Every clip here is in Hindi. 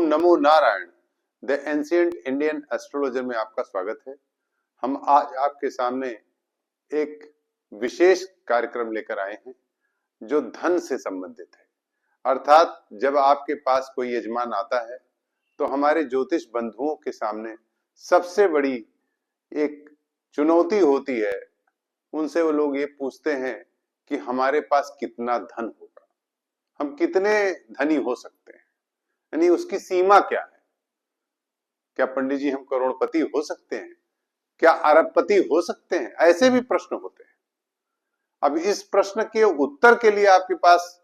NaMo Narayan. The ancient Indian astrologer में आपका स्वागत है। हम आज आपके सामने एक विशेष कार्यक्रम लेकर आए हैं जो धन से संबंधित है। अर्थात जब आपके पास कोई यजमान आता है तो हमारे ज्योतिष बंधुओं के सामने सबसे बड़ी एक चुनौती होती है। उनसे वो लोग ये पूछते हैं कि हमारे पास कितना धन होगा, हम कितने धनी हो सकते हैं, यानी उसकी सीमा क्या है। क्या पंडित जी हम करोड़पति हो सकते हैं, क्या अरबपति हो सकते हैं? ऐसे भी प्रश्न होते हैं। अब इस प्रश्न के उत्तर के लिए आपके पास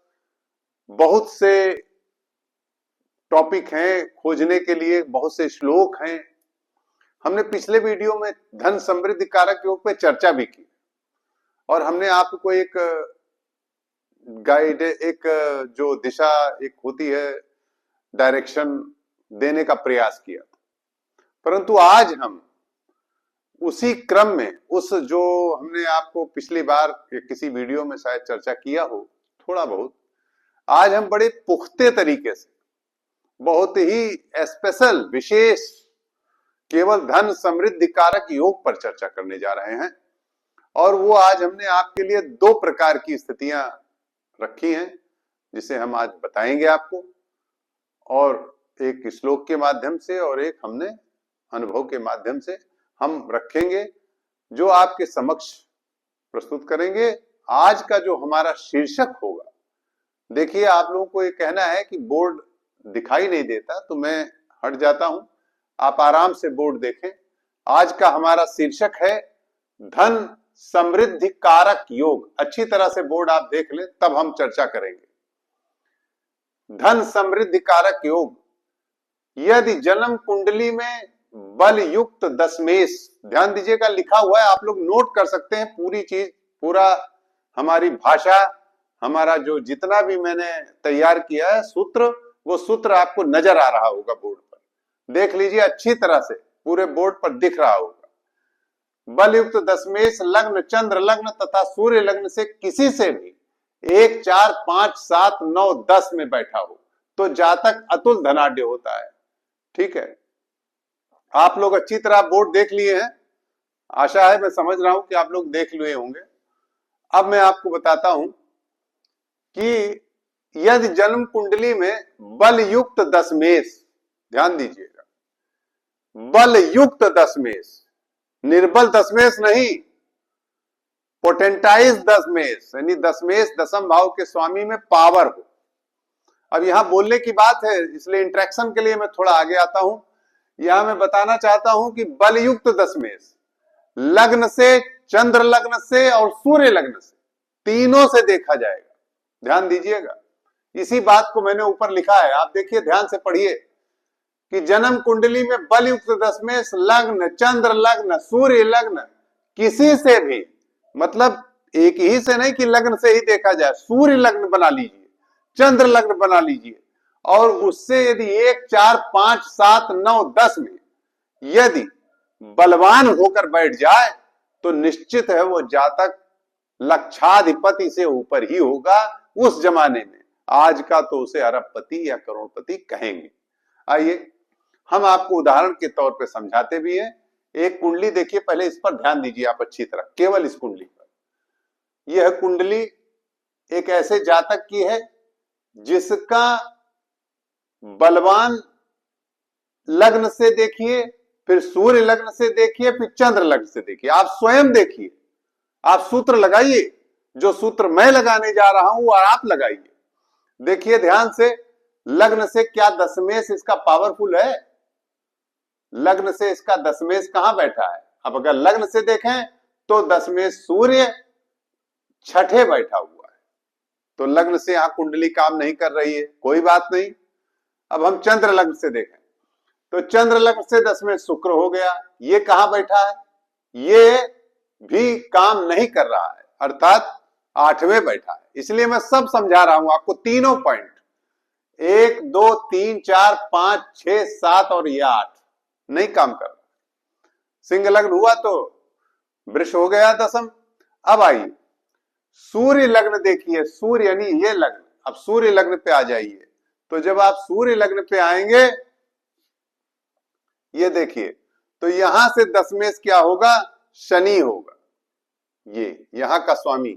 बहुत से टॉपिक हैं, खोजने के लिए बहुत से श्लोक हैं। हमने पिछले वीडियो में धन समृद्धि कारक योग पे चर्चा भी की और हमने आपको एक गाइड, एक जो दिशा एक होती है, डायरेक्शन देने का प्रयास किया था। परंतु आज हम उसी क्रम में उस जो हमने आपको पिछली बार किसी वीडियो में शायद चर्चा किया हो थोड़ा बहुत, आज हम बड़े पुख्ते तरीके से बहुत ही स्पेशल विशेष केवल धन समृद्धि कारक योग पर चर्चा करने जा रहे हैं। और वो आज हमने आपके लिए दो प्रकार की स्थितियां रखी हैं जिसे हम आज बताएंगे आपको, और एक श्लोक के माध्यम से और एक हमने अनुभव के माध्यम से हम रखेंगे जो आपके समक्ष प्रस्तुत करेंगे। आज का जो हमारा शीर्षक होगा, देखिए आप लोगों को ये कहना है कि बोर्ड दिखाई नहीं देता तो मैं हट जाता हूं, आप आराम से बोर्ड देखें। आज का हमारा शीर्षक है धन समृद्धि कारक योग। अच्छी तरह से बोर्ड आप देख लें तब हम चर्चा करेंगे। धन समृद्धि कारक योग, यदि जन्म कुंडली में बल युक्त दशमेश, ध्यान दीजिएगा लिखा हुआ है, आप लोग नोट कर सकते हैं पूरी चीज, पूरा हमारी भाषा, हमारा जो जितना भी मैंने तैयार किया है सूत्र, वो सूत्र आपको नजर आ रहा होगा बोर्ड पर। देख लीजिए अच्छी तरह से, पूरे बोर्ड पर दिख रहा होगा। बल युक्त दशमेश लग्न चंद्र लग्न तथा सूर्य लग्न से किसी से भी 1, 4, 5, 7, 9, 10 में बैठा हो तो जातक अतुल धनाढ्य होता है। ठीक है, आप लोग अच्छी तरह बोर्ड देख लिए हैं, आशा है, मैं समझ रहा हूं कि आप लोग देख लिए होंगे। अब मैं आपको बताता हूं कि यदि जन्म कुंडली में बल युक्त दशमेश, ध्यान दीजिएगा, बल युक्त दशमेश, निर्बल दशमेश नहीं, पोटेंटाइज दशमेश, यानी दशमेश दशम भाव के स्वामी में पावर हो। अब यहां बोलने की बात है, इसलिए इंट्रैक्शन के लिए मैं थोड़ा आगे आता हूं। यहां मैं बताना चाहता हूं कि बल युक्त दशमेश लग्न से, चंद्र लग्न से और सूर्य लग्न से, तीनों से देखा जाएगा। ध्यान दीजिएगा, इसी बात को मैंने ऊपर लिखा है, आप देखिए ध्यान से पढ़िए कि जन्म कुंडली में बल युक्त दशमेश लग्न चंद्र लग्न सूर्य लग्न किसी से भी, मतलब एक ही से नहीं कि लग्न से ही देखा जाए, सूर्य लग्न बना लीजिए, चंद्र लग्न बना लीजिए, और उससे यदि 1, 4, 5, 7, 9, 10 में यदि बलवान होकर बैठ जाए तो निश्चित है वो जातक लक्षाधिपति से ऊपर ही होगा उस जमाने में। आज का तो उसे अरबपति या करोड़पति कहेंगे। आइए हम आपको उदाहरण के तौर पे समझाते भी हैं। एक कुंडली देखिए, पहले इस पर ध्यान दीजिए आप अच्छी तरह, केवल इस कुंडली पर। यह कुंडली एक ऐसे जातक की है जिसका बलवान लग्न से देखिए, फिर सूर्य लग्न से देखिए, फिर चंद्र लग्न से देखिए। आप स्वयं देखिए, आप सूत्र लगाइए, जो सूत्र मैं लगाने जा रहा हूं और आप लगाइए। देखिए ध्यान से, लग्न से क्या दशमेश इसका पावरफुल है? लग्न से इसका दशमेश कहां बैठा है? अब अगर लग्न से देखें तो दशमेश सूर्य छठे बैठा हुआ है, तो लग्न से यहां कुंडली काम नहीं कर रही है, कोई बात नहीं। अब हम चंद्र लग्न से देखें तो चंद्र लग्न से दशमेश शुक्र हो गया, ये कहां बैठा है? ये भी काम नहीं कर रहा है, अर्थात 8वें बैठा है। इसलिए मैं सब समझा रहा हूं आपको, तीनों पॉइंट, 1, 2, 3, 4, 5, 6, 7 और ये 8 नहीं काम कर रहा। सिंह लग्न हुआ तो वृष हो गया दशम। अब आइए सूर्य लग्न देखिए, सूर्य यानी ये लग्न। अब सूर्य लग्न पे आ जाइए, तो जब आप सूर्य लग्न पे आएंगे ये देखिए, तो यहां से दशमेश क्या होगा, शनि होगा। ये यहां का स्वामी,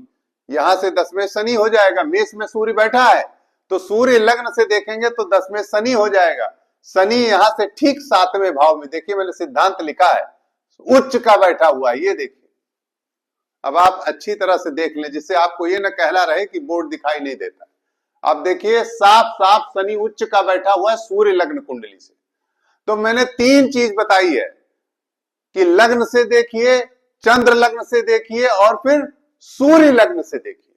यहां से दशमेश शनि हो जाएगा। मेष में सूर्य बैठा है, तो सूर्य लग्न से देखेंगे तो दशमेश शनि हो जाएगा। शनि यहां से ठीक 7वें भाव में, देखिए मैंने सिद्धांत लिखा है, उच्च का बैठा हुआ है, ये देखिए। अब आप अच्छी तरह से देख लें, जिससे आपको ये न कहना रहे कि बोर्ड दिखाई नहीं देता। आप देखिए साफ साफ शनि उच्च का बैठा हुआ है सूर्य लग्न कुंडली से। तो मैंने 3 चीज बताई है कि लग्न से देखिए, चंद्र लग्न से देखिए और फिर सूर्य लग्न से देखिए।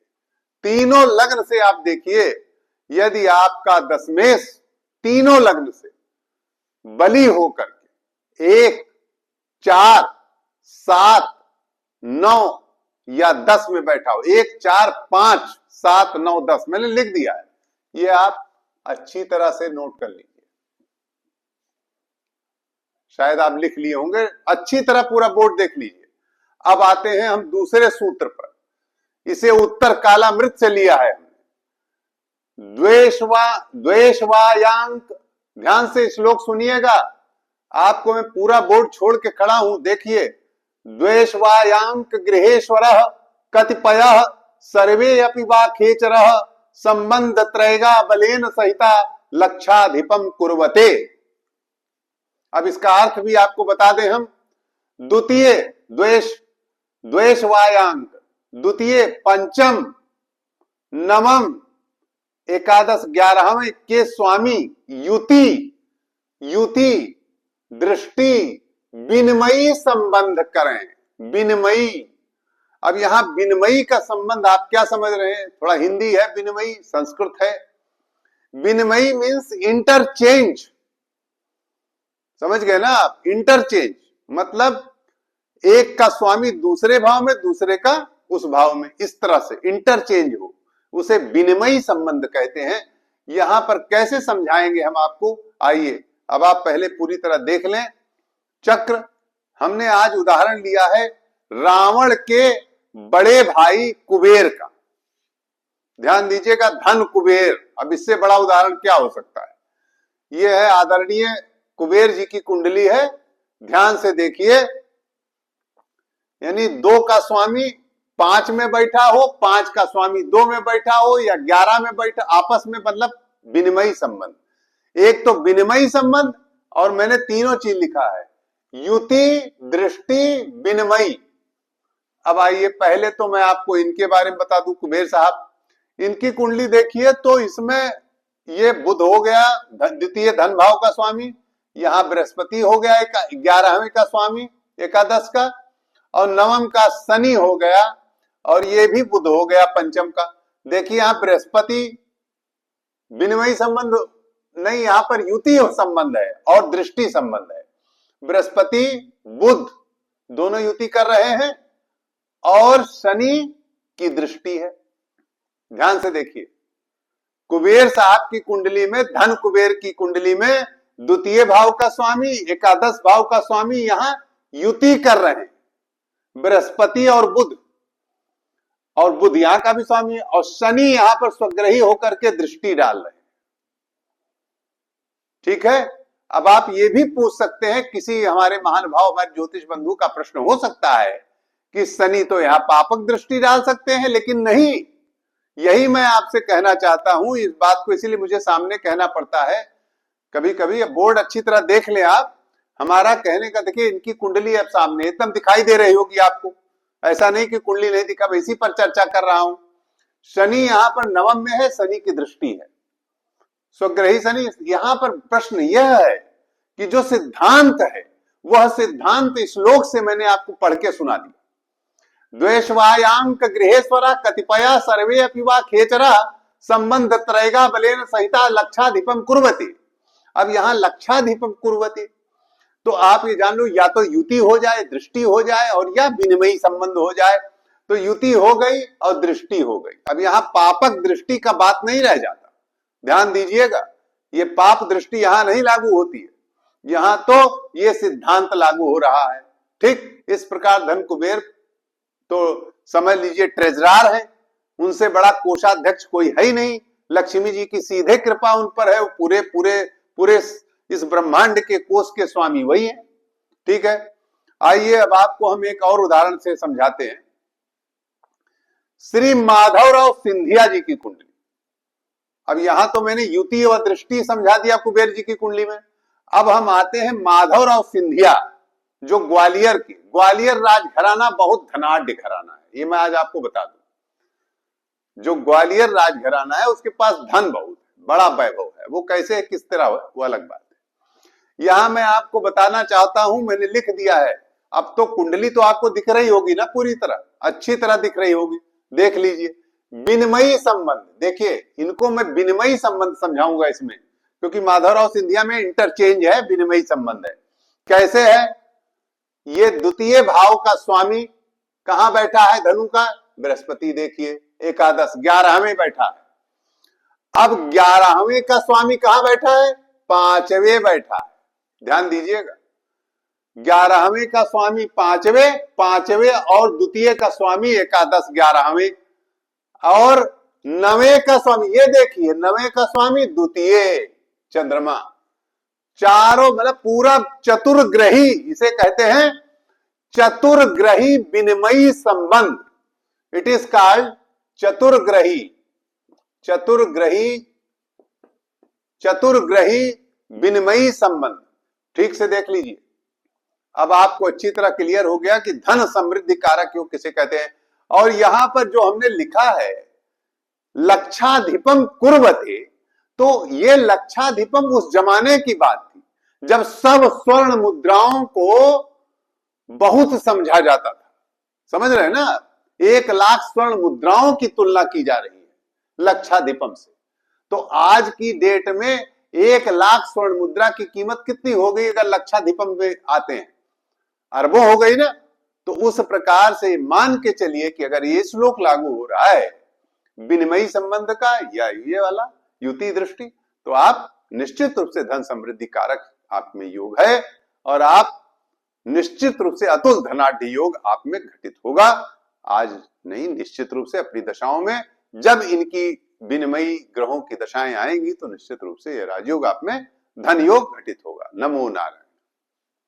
तीनों लग्न से आप देखिए, यदि आपका दशमेश तीनों लग्न से बली होकर के 1, 4, 7, 9 या 10 में बैठा हो, 1, 4, 5, 7, 9, 10 मैंने लिख दिया है, ये आप अच्छी तरह से नोट कर लीजिए। शायद आप लिख लिए होंगे, अच्छी तरह पूरा बोर्ड देख लीजिए। अब आते हैं हम दूसरे सूत्र पर, इसे उत्तर कालामृत से लिया है। द्वेषवायांक, ध्यान से श्लोक सुनिएगा, आपको मैं पूरा बोर्ड छोड़ के खड़ा हूं, देखिए। द्वेषवायांक गृहेश्वरः कतिपयः सर्वे अपि वा खेचरः संबंध त्रैगा बलेन सहिता लक्षाधिपम कुर्वते। अब इसका अर्थ भी आपको बता दें हम। द्वितीय द्वेषवायांक, द्वितीय पंचम, नवम, एकादश, 11वें के स्वामी युति दृष्टि विनिमयी संबंध करें। विनिमयी, अब यहां विनिमयी का संबंध आप क्या समझ रहे हैं, थोड़ा हिंदी है, विनिमयी संस्कृत है। विनिमयी मीन्स इंटरचेंज, समझ गए ना आप। इंटरचेंज मतलब एक का स्वामी दूसरे भाव में, दूसरे का उस भाव में, इस तरह से इंटरचेंज हो, उसे विनिमयी संबंध कहते हैं। यहां पर कैसे समझाएंगे हम आपको, आइए अब आप पहले पूरी तरह देख लें। चक्र हमने आज उदाहरण लिया है रावण के बड़े भाई कुबेर का। ध्यान दीजिएगा, धन कुबेर। अब इससे बड़ा उदाहरण क्या हो सकता है। यह है आदरणीय कुबेर जी की कुंडली है, ध्यान से देखिए। यानी 2 का स्वामी 5 में बैठा हो, 5 का स्वामी 2 में बैठा हो, या 11 में बैठा, आपस में मतलब विनिमयी संबंध। एक तो विनिमयी संबंध, और मैंने तीनों चीज लिखा है, युति दृष्टि विनिमयी। अब आइए पहले तो मैं आपको इनके बारे में बता दूं। कुबेर साहब, इनकी कुंडली देखिए तो इसमें ये बुध हो गया द्वितीय धन भाव का स्वामी, यहां बृहस्पति हो गया 11वें का स्वामी एकादश का, और नवम का शनि हो गया, और ये भी बुध हो गया पंचम का। देखिए यहां बृहस्पति विनिमयी संबंध नहीं, यहां पर युति संबंध है और दृष्टि संबंध है। बृहस्पति बुध दोनों युति कर रहे हैं, और शनि की दृष्टि है। ध्यान से देखिए, कुबेर साहब की कुंडली में, धन कुबेर की कुंडली में द्वितीय भाव का स्वामी, एकादश भाव का स्वामी यहां युति कर रहे हैं, बृहस्पति और बुध यहां का भी स्वामी है, और शनि यहां पर स्वग्रही होकर के दृष्टि डाल रहे हैं। ठीक है। अब आप ये भी पूछ सकते हैं, किसी हमारे महान भाव, हमारे ज्योतिष बंधु का प्रश्न हो सकता है कि शनि तो यहां पापक दृष्टि डाल सकते हैं, लेकिन नहीं। यही मैं आपसे कहना चाहता हूं, इस बात को इसीलिए मुझे सामने कहना पड़ता है कभी कभी। बोर्ड अच्छी तरह देख लें आप, हमारा कहने का, देखिए इनकी कुंडली अब सामने एकदम दिखाई दे रही होगी आपको, ऐसा नहीं कि कुंडली नहीं दिखा, इसी पर चर्चा कर रहा हूं। शनि यहां पर नवम में है, शनि की दृष्टि है, स्वग्रही शनि। यहां पर प्रश्न यह है कि जो सिद्धांत है, वह सिद्धांत श्लोक से मैंने आपको पढ़ के सुना दिया। द्वेषवायांक गृहेश्वरा कतिपया सर्वे अपि वा खेचरा संबंध त्रैगा बलेन सहिता लक्षाधिपम कुर्वती। अब यहां लक्षाधिपम कुर्वती, तो आप ये जान लो, या तो युति हो जाए, दृष्टि हो जाए, और या विनिमयी संबंध हो जाए। तो युति हो गई और दृष्टि हो गई। अब यहां पापक दृष्टि का बात नहीं रह जाता, ध्यान दीजिएगा। ये पाप दृष्टि यहां नहीं लागू होती है, यहां तो ये सिद्धांत लागू हो रहा है। ठीक इस प्रकार धन कुबेर तो समझ लीजिए ट्रेजरार है, उनसे बड़ा कोषाध्यक्ष कोई है ही नहीं। लक्ष्मी जी की सीधे कृपा उन पर है, वो पूरे इस ब्रह्मांड के कोष के स्वामी वही है। ठीक है, आइए अब आपको हम एक और उदाहरण से समझाते हैं। श्री माधवराव सिंधिया जी की कुंडली। अब यहां तो मैंने युति व दृष्टि समझा दिया कुबेर जी की कुंडली में। अब हम आते हैं माधवराव सिंधिया, जो ग्वालियर राजघराना बहुत धनाढ्य घराना है, ये मैं आज आपको बता दूं। जो ग्वालियर राजघराना है उसके पास धन बहुत है, बड़ा वैभव है। वो कैसे है, किस तरह है, वो अलग बात है। यहां मैं आपको बताना चाहता हूं, मैंने लिख दिया है। अब तो कुंडली तो आपको दिख रही होगी ना, पूरी तरह अच्छी तरह दिख रही होगी, देख लीजिए। विनिमयी संबंध, देखिए इनको मैं विनिमयी संबंध समझाऊंगा इसमें, क्योंकि माधवराव सिंधिया में इंटरचेंज है, विनिमयी संबंध है। कैसे है, ये द्वितीय भाव का स्वामी कहां बैठा है, धनु का, बृहस्पति देखिए एकादश 11वें बैठा है। अब 11वें का स्वामी कहां बैठा है, 5वें बैठा है। ध्यान दीजिएगा, 11वें का स्वामी 5वें और द्वितीय का स्वामी एकादश 11वें, और 9वें का स्वामी ये देखिए, 9वें का स्वामी द्वितीय चंद्रमा। चारों मतलब पूरा चतुर्ग्रही, इसे कहते हैं चतुर्ग्रही विनिमयी संबंध। इट इज कॉल्ड चतुर्ग्रही विनिमयी संबंध। ठीक से देख लीजिए, अब आपको अच्छी तरह क्लियर हो गया कि धन समृद्धि कारक योग किसे कहते हैं। और यहां पर जो हमने लिखा है लक्षाधिपम कुर्वते, तो ये लक्षाधिपम उस जमाने की बात थी जब सब स्वर्ण मुद्राओं को बहुत समझा जाता था। समझ रहे हैं ना, 1 लाख स्वर्ण मुद्राओं की तुलना की जा रही है लक्षाधिपम से। तो आज की डेट में 1 लाख स्वर्ण मुद्रा की कीमत कितनी हो गई अगर लक्षाधिपम में आते हैं, अरबों हो गई ना। तो उस प्रकार से मान के चलिए कि अगर ये श्लोक लागू हो रहा है विनिमयी संबंध का या ये वाला युति दृष्टि, तो आप निश्चित रूप से धन समृद्धि कारक आप में योग है, और आप निश्चित रूप से अतुल धनाढ्य योग आप में घटित होगा। आज नहीं, निश्चित रूप से अपनी दशाओं में जब इनकी विनिमयी ग्रहों की दशाएं आएंगी तो निश्चित रूप से यह राजयोग आप में धन योग घटित होगा। नमो नारायण।